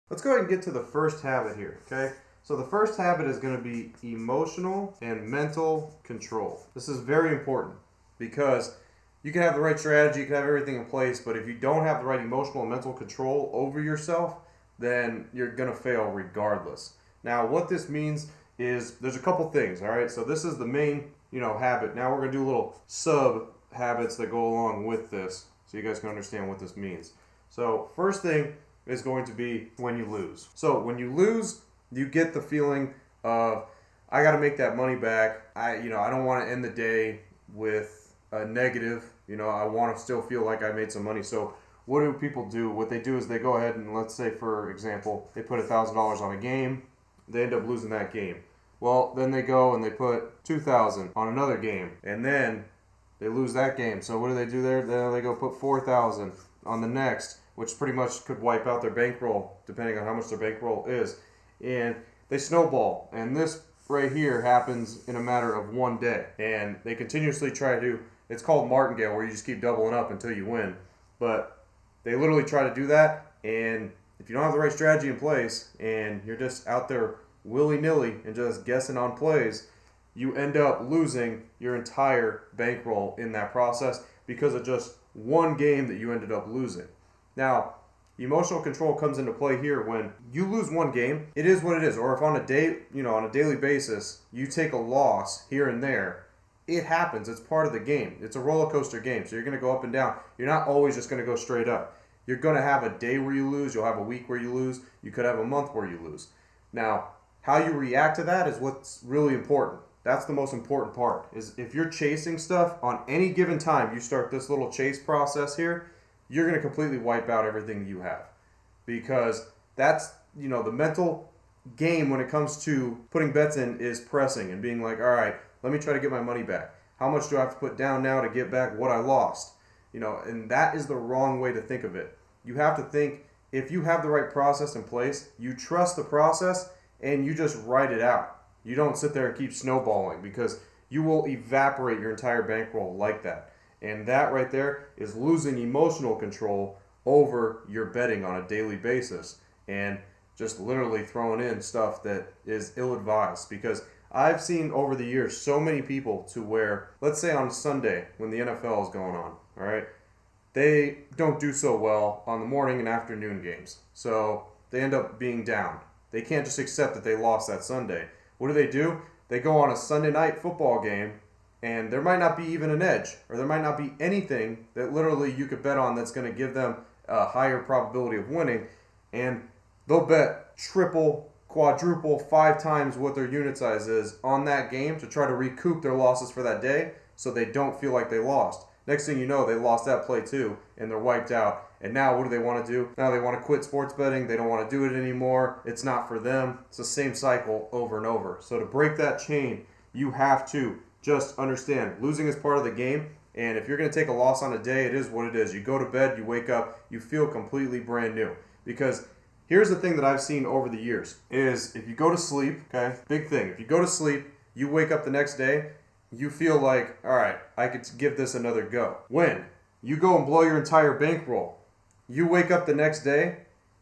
Let's go ahead and get to the first habit here, okay? So the first habit is going to be emotional and mental control. This is very important because you can have the right strategy, you can have everything in place, but if you don't have the right emotional and mental control over yourself, then you're going to fail regardless. Now, what this means is there's a couple things, all right? So this is the main, habit. Now we're going to do little sub habits that go along with this so you guys can understand what this means. So, first thing is going to be when you lose. So, when you lose, you get the feeling of I got to make that money back. I don't want to end the day with a negative. I want to still feel like I made some money. So, what do people do? What they do is they go ahead and, let's say for example, they put $1,000 on a game. They end up losing that game. Well, then they go and they put $2,000 on another game, and then they lose that game. So what do they do there? Then they go put $4,000 on the next, which pretty much could wipe out their bankroll, depending on how much their bankroll is. And they snowball. And this right here happens in a matter of one day. And they continuously try to, it's called martingale, where you just keep doubling up until you win. But they literally try to do that, and if you don't have the right strategy in place, and you're just out there willy-nilly and just guessing on plays, you end up losing your entire bankroll in that process because of just one game that you ended up losing. Now, emotional control comes into play here when you lose one game. It is what it is. Or if on a day, on a daily basis, you take a loss here and there, it happens. It's part of the game. It's a roller coaster game. So you're going to go up and down. You're not always just going to go straight up. You're going to have a day where you lose. You'll have a week where you lose. You could have a month where you lose. Now, how you react to that is what's really important. That's the most important part, is if you're chasing stuff on any given time, you start this little chase process here, you're going to completely wipe out everything you have. Because that's, the mental game when it comes to putting bets in is pressing and being like, all right, let me try to get my money back. How much do I have to put down now to get back what I lost? And that is the wrong way to think of it. You have to think, if you have the right process in place, you trust the process and you just write it out. You don't sit there and keep snowballing, because you will evaporate your entire bankroll like that. And that right there is losing emotional control over your betting on a daily basis and just literally throwing in stuff that is ill-advised. Because I've seen over the years so many people to where, let's say on Sunday when the NFL is going on, all right, they don't do so well on the morning and afternoon games. So they end up being down. They can't just accept that they lost that Sunday. What do? They go on a Sunday night football game, and there might not be even an edge, or there might not be anything that literally you could bet on that's going to give them a higher probability of winning, and they'll bet triple, quadruple, 5 times what their unit size is on that game to try to recoup their losses for that day so they don't feel like they lost. Next thing you know, they lost that play too, and they're wiped out. And now what do they want to do? Now they want to quit sports betting. They don't want to do it anymore. It's not for them. It's the same cycle over and over. So to break that chain, you have to just understand losing is part of the game. And if you're going to take a loss on a day, it is what it is. You go to bed, you wake up, you feel completely brand new. Because here's the thing that I've seen over the years is if you go to sleep, okay, big thing. If you go to sleep, you wake up the next day, you feel like, all right, I could give this another go. When you go and blow your entire bankroll, you wake up the next day,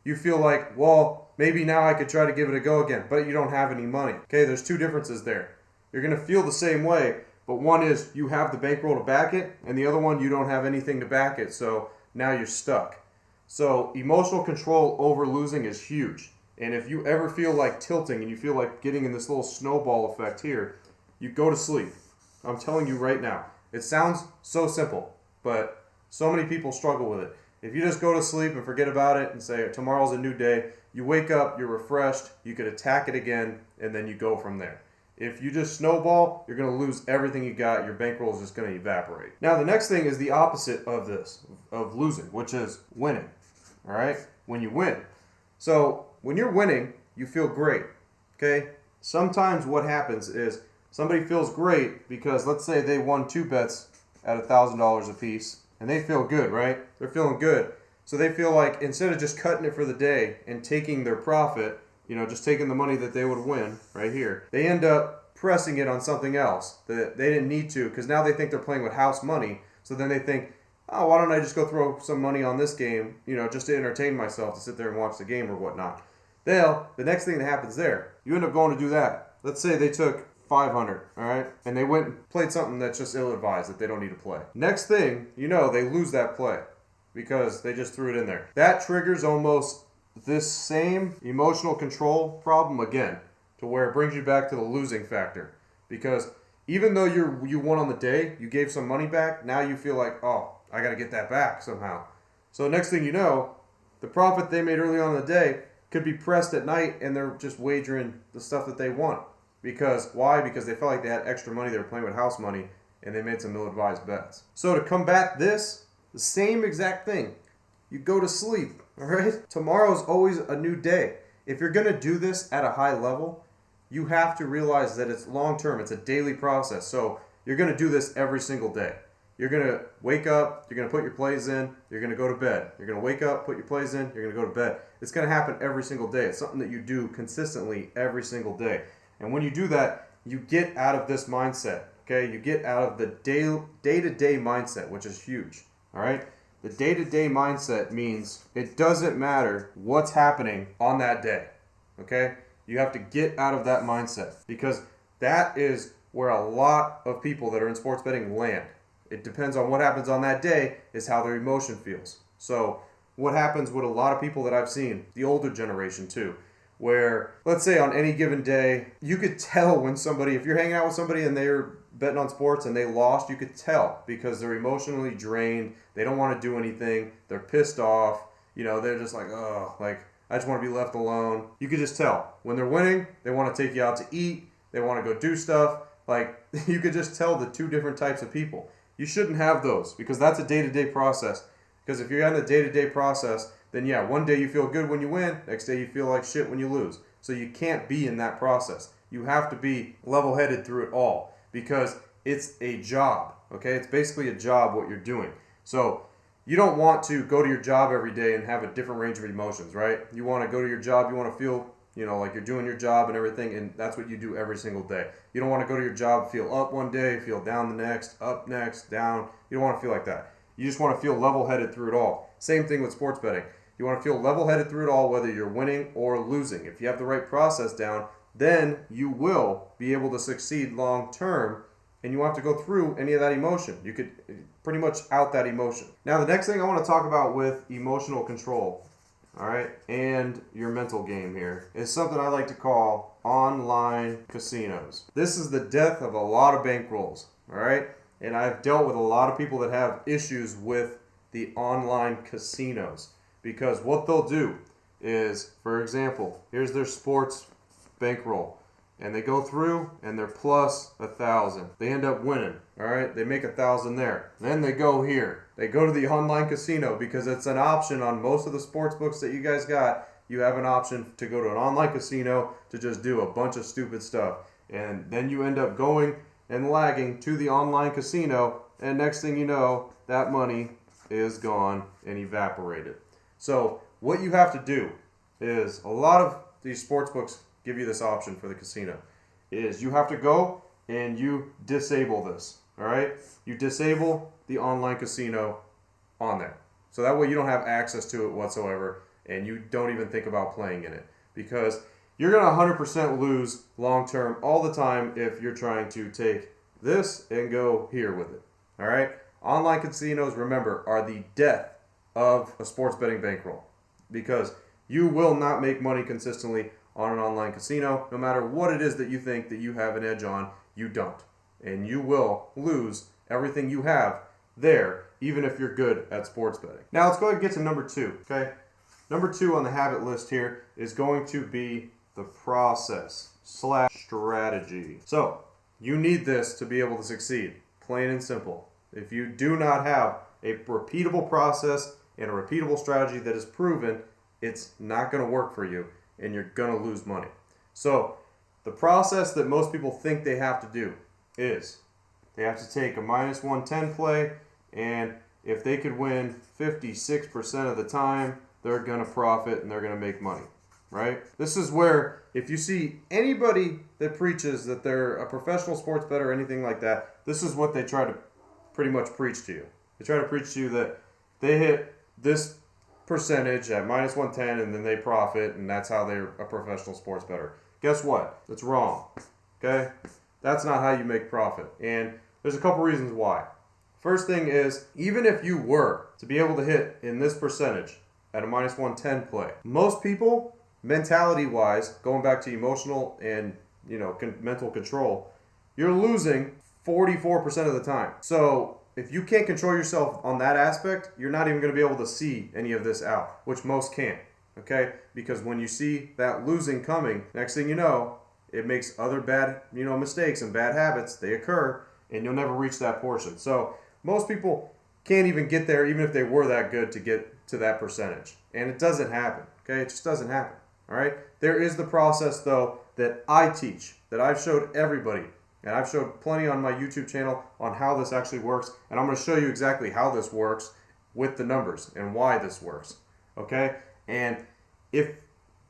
you feel like, well, maybe now I could try to give it a go again, but you don't have any money. Okay, there's two differences there. You're going to feel the same way, but one is you have the bankroll to back it, and the other one, you don't have anything to back it, so now you're stuck. So emotional control over losing is huge. And if you ever feel like tilting and you feel like getting in this little snowball effect here, you go to sleep. I'm telling you right now. It sounds so simple, but so many people struggle with it. If you just go to sleep and forget about it and say tomorrow's a new day, you wake up, you're refreshed, you could attack it again, and then you go from there. If you just snowball, you're going to lose everything you got. Your bankroll is just going to evaporate. Now, the next thing is the opposite of this, of losing, which is winning. All right? When you win. So, when you're winning, you feel great. Okay? Sometimes what happens is somebody feels great because let's say they won 2 bets at $1,000 a piece, and they feel good, right? They're feeling good. So they feel like instead of just cutting it for the day and taking their profit, just taking the money that they would win right here, they end up pressing it on something else that they didn't need to, because now they think they're playing with house money. So then they think, oh, why don't I just go throw some money on this game, just to entertain myself, to sit there and watch the game or whatnot. The next thing that happens there, you end up going to do that. Let's say they took 500, all right? And they went and played something that's just ill-advised that they don't need to play. Next thing, you know, they lose that play because they just threw it in there. That triggers almost this same emotional control problem again, to where it brings you back to the losing factor. Because even though you won on the day, you gave some money back, now you feel like, oh, I got to get that back somehow. So next thing you know, the profit they made early on in the day could be pressed at night, and they're just wagering the stuff that they want. Because why? Because they felt like they had extra money, they were playing with house money, and they made some ill-advised bets. So to combat this, the same exact thing. You go to sleep, all right? Tomorrow's always a new day. If you're going to do this at a high level, you have to realize that it's long-term. It's a daily process. So you're going to do this every single day. You're going to wake up, you're going to put your plays in, you're going to go to bed. You're going to wake up, put your plays in, you're going to go to bed. It's going to happen every single day. It's something that you do consistently every single day. And when you do that, you get out of this mindset, okay? You get out of the day-to-day mindset, which is huge, all right? The day-to-day mindset means it doesn't matter what's happening on that day, okay? You have to get out of that mindset, because that is where a lot of people that are in sports betting land. It depends on what happens on that day is how their emotion feels. So what happens with a lot of people that I've seen, the older generation too, where let's say on any given day, you could tell when somebody, if you're hanging out with somebody and they're betting on sports and they lost, you could tell because they're emotionally drained. They don't want to do anything. They're pissed off. You know, they're just like, oh, like, I just want to be left alone. You could just tell. When they're winning, they want to take you out to eat. They want to go do stuff. Like, you could just tell the two different types of people. You shouldn't have those because that's a day-to-day process. Because if you're in the day-to-day process, then yeah, one day you feel good when you win, next day you feel like shit when you lose. So you can't be in that process. You have to be level-headed through it all because it's a job, okay? It's basically a job what you're doing. So you don't want to go to your job every day and have a different range of emotions, right? You want to go to your job, you want to feel, you know, like you're doing your job and everything, and that's what you do every single day. You don't want to go to your job, feel up one day, feel down the next, up next, down. You don't want to feel like that. You just want to feel level-headed through it all. Same thing with sports betting. You want to feel level-headed through it all, whether you're winning or losing. If you have the right process down, then you will be able to succeed long-term, and you won't have to go through any of that emotion. You could pretty much out that emotion. Now, the next thing I want to talk about with emotional control, all right, and your mental game here, is something I like to call online casinos. This is the death of a lot of bankrolls, all right? And I've dealt with a lot of people that have issues with the online casinos. Because what they'll do is, for example, here's their sports bankroll. And they go through and they're plus 1,000. They end up winning, all right? They make 1,000 there. Then they go here. They go to the online casino because it's an option on most of the sports books that you guys got. You have an option to go to an online casino to just do a bunch of stupid stuff. And then you end up going and lagging to the online casino. And next thing you know, that money is gone and evaporated. So what you have to do is, a lot of these sports books give you this option for the casino, is you have to go and you disable this, all right? You disable the online casino on there. So that way you don't have access to it whatsoever and you don't even think about playing in it, because you're going to 100% lose long-term all the time if you're trying to take this and go here with it, all right? Online casinos, remember, are the death of a sports betting bankroll, because you will not make money consistently on an online casino. No matter what it is that you think that you have an edge on, you don't. And you will lose everything you have there, even if you're good at sports betting. Now let's go ahead and get to number 2, okay? Number 2 on the habit list here is going to be the process/strategy. So you need this to be able to succeed, plain and simple. If you do not have a repeatable process and a repeatable strategy that is proven, it's not going to work for you and you're going to lose money. So the process that most people think they have to do is they have to take a -110 play, and if they could win 56% of the time, they're going to profit and they're going to make money, right? This is where, if you see anybody that preaches that they're a professional sports bettor or anything like that, this is what they try to pretty much preach to you. They try to preach to you that they hit this percentage at minus 110 and then they profit and that's how they're a professional sports bettor. Guess what? That's wrong. Okay? That's not how you make profit. And there's a couple reasons why. First thing is, even if you were to be able to hit in this percentage at a minus 110 play, most people, mentality-wise, going back to emotional and mental control, you're losing 44% of the time. So if you can't control yourself on that aspect, you're not even going to be able to see any of this out, which most can't. Okay? Because when you see that losing coming, next thing you know, it makes other bad, mistakes and bad habits, they occur, and you'll never reach that portion. So most people can't even get there, even if they were that good to get to that percentage. And it doesn't happen. Okay? It just doesn't happen. All right? There is the process, though, that I teach, that I've showed everybody. And I've showed plenty on my YouTube channel on how this actually works. And I'm going to show you exactly how this works with the numbers and why this works. Okay? And if,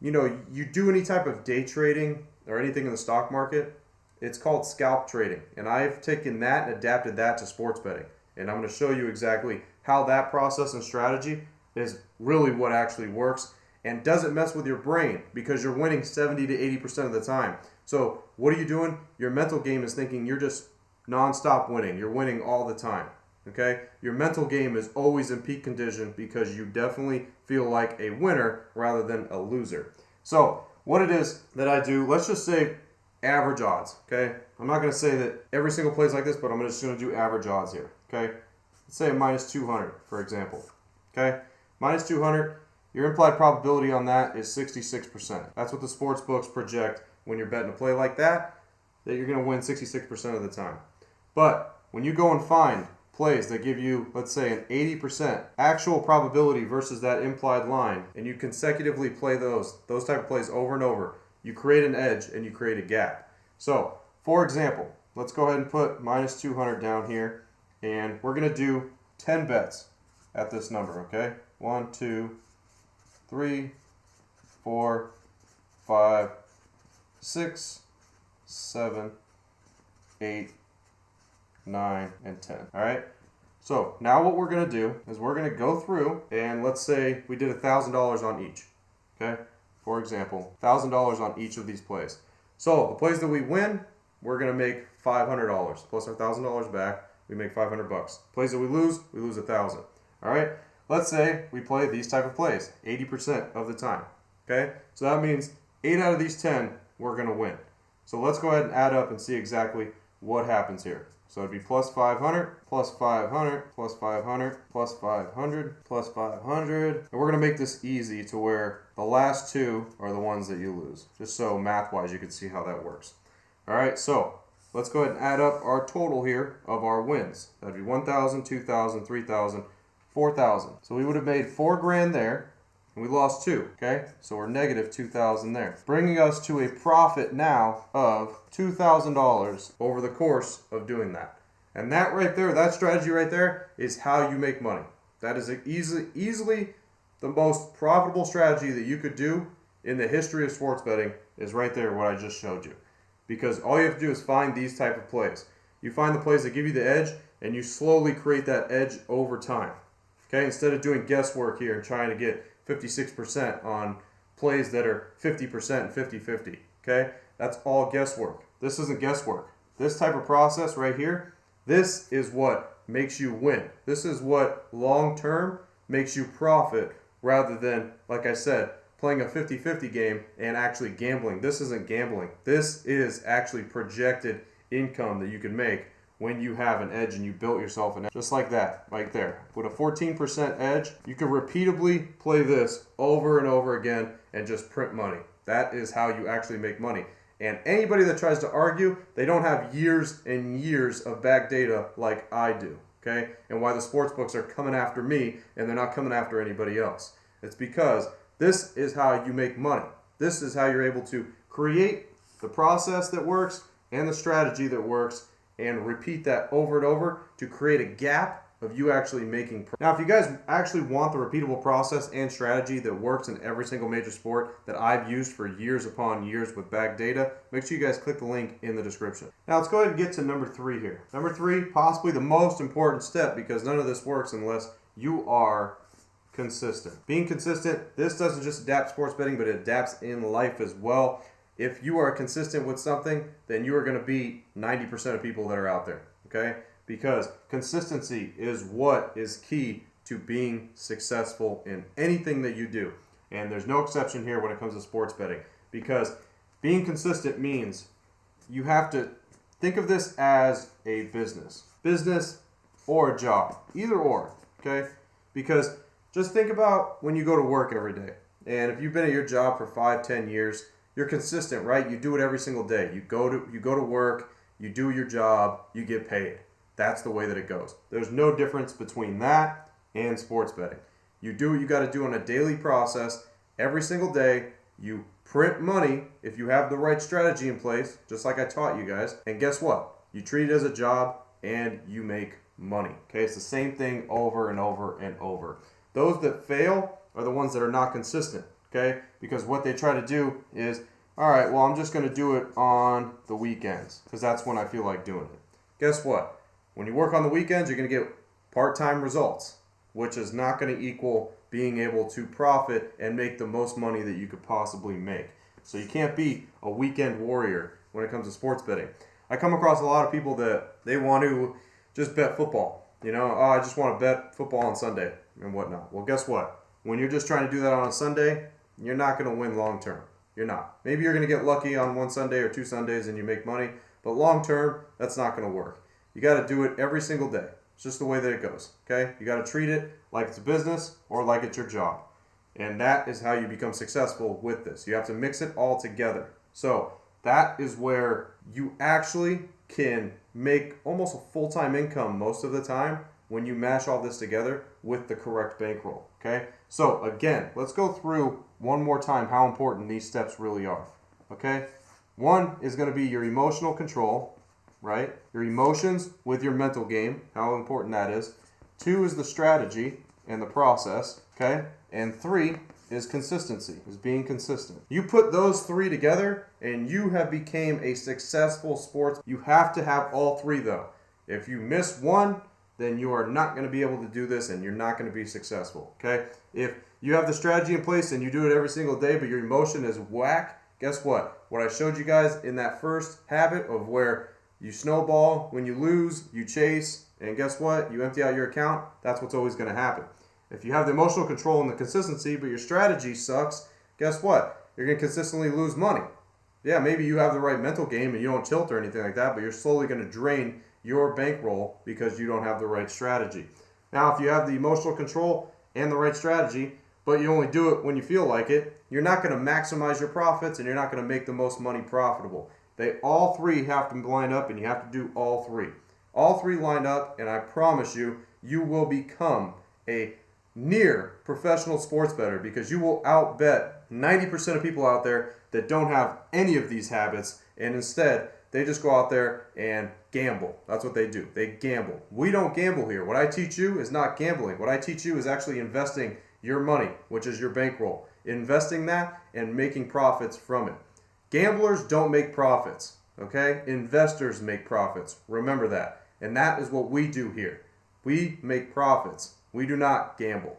you do any type of day trading or anything in the stock market, it's called scalp trading. And I've taken that and adapted that to sports betting. And I'm going to show you exactly how that process and strategy is really what actually works and doesn't mess with your brain because you're winning 70 to 80% of the time. So what are you doing? Your mental game is thinking you're just nonstop winning. You're winning all the time. Okay? Your mental game is always in peak condition because you definitely feel like a winner rather than a loser. So what it is that I do, let's just say average odds. Okay? I'm not going to say that every single play is like this, but I'm just going to do average odds here. Okay? Let's say a minus 200, for example. Okay? Minus 200, your implied probability on that is 66%. That's what the sports books project when you're betting a play like that you're going to win 66% of the time. But when you go and find plays that give you, let's say, an 80% actual probability versus that implied line, and you consecutively play those type of plays over and over, you create an edge and you create a gap. So, for example, let's go ahead and put minus 200 down here, and we're going to do 10 bets at this number, okay? 1, 2, 3, 4, 5, 6, 7, 8, 9, and 10. All right? So now what we're going to do is we're going to go through and let's say we did $1,000 on each. Okay? For example, $1,000 on each of these plays. So the plays that we win, we're going to make $500 plus our $1,000 back. We make $500. Plays that we lose $1,000. All right? Let's say we play these type of plays 80% of the time. Okay? So that means 8 out of these 10 we're going to win. So let's go ahead and add up and see exactly what happens here. So it'd be plus 500, plus 500, plus 500, plus 500, plus 500. And we're going to make this easy to where the last two are the ones that you lose. Just so math-wise you can see how that works. All right, so let's go ahead and add up our total here of our wins. That'd be 1,000, 2,000, 3,000, 4,000. So we would have made $4,000 there. And we lost 2, okay? So we're negative 2,000 there. Bringing us to a profit now of $2,000 over the course of doing that. And that right there, that strategy right there is how you make money. That is easily the most profitable strategy that you could do in the history of sports betting is right there what I just showed you. Because all you have to do is find these type of plays. You find the plays that give you the edge and you slowly create that edge over time. Okay? Instead of doing guesswork here and trying to get 56% on plays that are 50% and 50-50. Okay? That's all guesswork. This isn't guesswork. This type of process right here, this is what makes you win. This is what long-term makes you profit rather than, like I said, playing a 50-50 game and actually gambling. This isn't gambling. This is actually projected income that you can make when you have an edge and you built yourself an edge. Just like that, right there. With a 14% edge, you can repeatedly play this over and over again and just print money. That is how you actually make money. And anybody that tries to argue, they don't have years and years of back data like I do. Okay? And why the sports books are coming after me and they're not coming after anybody else. It's because this is how you make money. This is how you're able to create the process that works and the strategy that works and repeat that over and over to create a gap of you actually making. Now, if you guys actually want the repeatable process and strategy that works in every single major sport that I've used for years upon years with back data, make sure you guys click the link in the description. Now, let's go ahead and get to number 3 here. Number 3, possibly the most important step because none of this works unless you are consistent. Being consistent, this doesn't just adapt sports betting, but it adapts in life as well. If you are consistent with something, then you are going to beat 90% of people that are out there, okay? Because consistency is what is key to being successful in anything that you do. And there's no exception here when it comes to sports betting, because being consistent means you have to think of this as a business or a job, either or, okay? Because just think about when you go to work every day. And if you've been at your job for 5-10 years, you're consistent, right? You do it every single day. You go to work, you do your job, you get paid. That's the way that it goes. There's no difference between that and sports betting. You do what you got to do on a daily process every single day. You print money if you have the right strategy in place, just like I taught you guys. And guess what? You treat it as a job and you make money. Okay, it's the same thing over and over and over. Those that fail are the ones that are not consistent. Okay, because what they try to do is, all right, well, I'm just going to do it on the weekends because that's when I feel like doing it. Guess what? When you work on the weekends, you're going to get part-time results, which is not going to equal being able to profit and make the most money that you could possibly make. So you can't be a weekend warrior when it comes to sports betting. I come across a lot of people that they want to just bet football. You know, oh, I just want to bet football on Sunday and whatnot. Well, guess what? When you're just trying to do that on a Sunday, you're not going to win long term. You're not. Maybe you're going to get lucky on one Sunday or 2 Sundays and you make money, but long term, that's not going to work. You got to do it every single day. It's just the way that it goes, okay? You got to treat it like it's a business or like it's your job. And that is how you become successful with this. You have to mix it all together. So that is where you actually can make almost a full-time income most of the time when you mash all this together with the correct bankroll, okay? So again, let's go through one more time how important these steps really are, okay? One is going to be your emotional control, right? Your emotions with your mental game, how important that is. 2 is the strategy and the process, okay? And 3 is consistency, is being consistent. You put those 3 together and you have become a successful sports. You have to have all 3 though. If you miss one, then you are not going to be able to do this and you're not going to be successful, okay? If you have the strategy in place and you do it every single day, but your emotion is whack, guess what? What I showed you guys in that first habit of where you snowball, when you lose, you chase, and guess what? You empty out your account, that's what's always going to happen. If you have the emotional control and the consistency, but your strategy sucks, guess what? You're going to consistently lose money. Yeah, maybe you have the right mental game and you don't tilt or anything like that, but you're slowly going to drain your bankroll because you don't have the right strategy. Now, if you have the emotional control and the right strategy, but you only do it when you feel like it, you're not going to maximize your profits and you're not going to make the most money profitable. They all 3 have to line up and you have to do all 3. All 3 line up and I promise you, you will become a near professional sports bettor because you will outbet 90% of people out there that don't have any of these habits and instead they just go out there and gamble. That's what they do. They gamble. We don't gamble here. What I teach you is not gambling. What I teach you is actually investing your money, which is your bankroll. Investing that and making profits from it. Gamblers don't make profits, okay? Investors make profits. Remember that. And that is what we do here. We make profits. We do not gamble.